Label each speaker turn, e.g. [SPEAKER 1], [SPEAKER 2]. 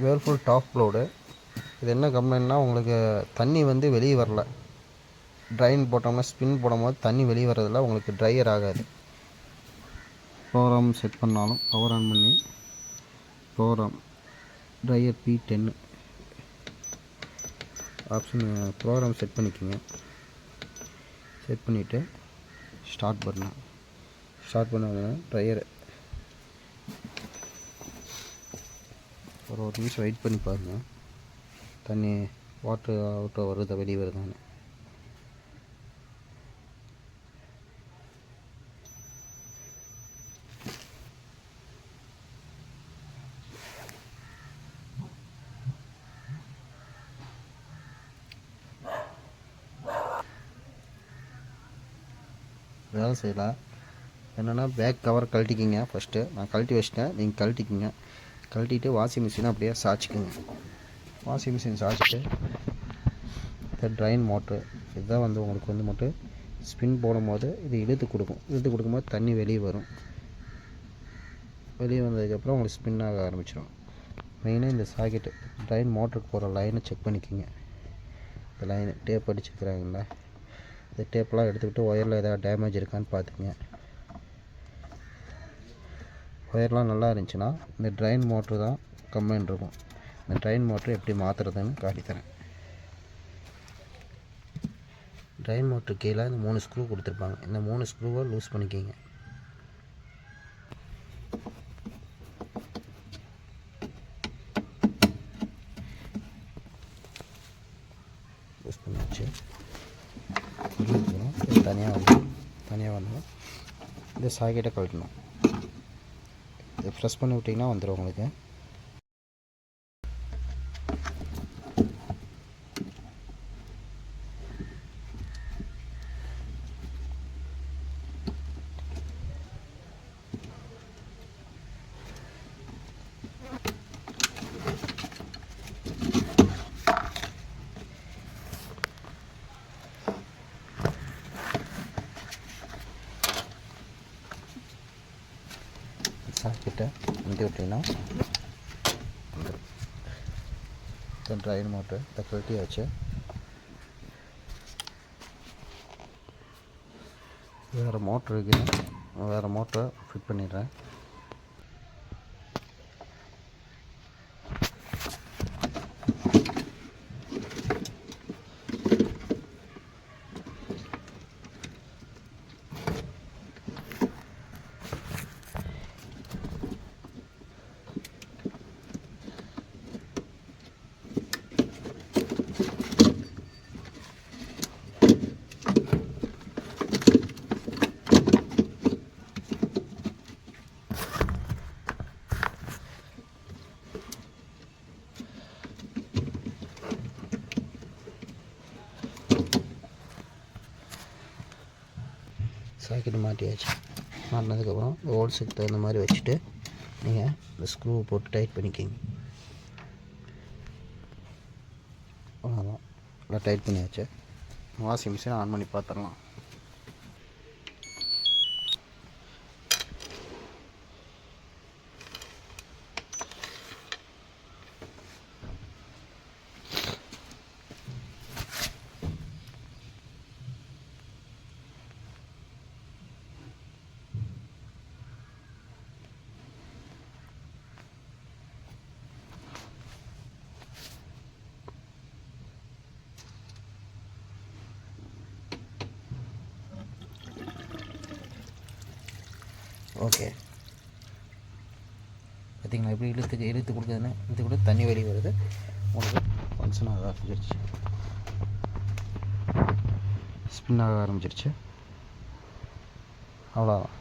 [SPEAKER 1] Whirlpool top load. இது என்ன கம்ப்ளைண்ட்னா, உங்களுக்கு தண்ணி வந்து வெளியே வரல. ட்ரைன் போட்டோம்னா ஸ்பின் போடும்போது தண்ணி வெளியே வர்றதில்ல, உங்களுக்கு ட்ரையர் ஆகாது. ப்ரோக்ராம் செட் பண்ணாலும் பவர் ஆன் பண்ணி program dryer P10 option program set பண்ணிக்கோங்க. செட் பண்ணிவிட்டு ஸ்டார்ட் பண்ண ட்ரையர் ஒரு நிமிஷம் வெயிட் பண்ணி பாருங்கள், தண்ணி வாட்டர் அவுட்டோ வருதா வெளியே வருதான்னு. வேலை செய்யலாம். என்னென்னா பேக் கவர் கழட்டிக்கிங்க. ஃபஸ்ட்டு நான் கழட்டி வச்சிட்டேன், நீங்கள் கழட்டிக்கிங்க. கழட்டிட்டு வாஷிங் மிஷினை அப்படியே சாய்ச்சிக்குங்க. வாஷிங் மிஷின் சாய்ச்சிட்டு இந்த ட்ரைன் மோட்ரு இதுதான் வந்து உங்களுக்கு வந்து மட்டும் ஸ்பின் போடும்போது இது இழுத்து கொடுக்கும்போது தண்ணி வெளியே வரும். வெளியே வந்ததுக்கப்புறம் உங்களுக்கு ஸ்பின் ஆக ஆரம்பிச்சிடும். மெயினாக இந்த சாக்கெட்டு ட்ரைன் மோட்டருக்கு போகிற லைனை செக் பண்ணிக்கோங்க. இந்த லைனு டேப் அடிச்சிருக்கிறாங்களா, இந்த டேப்லாம் எடுத்துக்கிட்டு ஒயரில் ஏதாவது டேமேஜ் இருக்கான்னு பார்த்துக்குங்க. ஒயர்லாம் நல்லா இருந்துச்சுன்னா இந்த ட்ரைன் மோட்ரு தான் கம்ப்ளைண்ட் இருக்கும். இந்த ட்ரைன் மோட்ரு எப்படி மாற்றுறதுன்னு காட்டித்தரேன். ட்ரைன் மோட்ரு கீழே இந்த 3 ஸ்க்ரூ கொடுத்துருப்பாங்க. இந்த 3 ஸ்க்ரூவை லூஸ் பண்ணிக்கிங்க. லூஸ் பண்ணியாச்சு. தனியாக வந்து இந்த சாக்கெட்டை கழட்டணும். இதை ப்ரெஸ் பண்ணி விட்டிங்கன்னா வந்துடும் உங்களுக்கு. சாக்கெட்டை இங்கே விட்டிங்கன்னா ட்ரைன் மோட்ரு இதை கழட்டியாச்சு. வேறு மோட்ரு இருக்குது, வேறு மோட்டரை ஃபிட் பண்ணிடுறேன். சாக்கெட்டு மாட்டியாச்சு. மாட்டினதுக்கப்புறம் ஹோல்ஸுக்கு தகுந்த மாதிரி வச்சுட்டு நீங்கள் இந்த ஸ்க்ரூவை போட்டு டைட் பண்ணிக்கிங்க. அவ்வளோதான், நல்லா டைட் பண்ணியாச்சு. வாஷிங் மிஷின் ஆன் பண்ணி பார்த்துடலாம். ஓகே, பார்த்திங்களா எப்படி இழுத்து கொடுக்குதுன்னு. இழுத்து கூட தண்ணி வெளியே வருது. உங்களுக்கு ஃபங்க்ஷன் ஆக ஆரம்பிச்சிருச்சு, ஸ்பின் ஆக ஆரம்பிச்சிருச்சு. அவ்வளோதான்.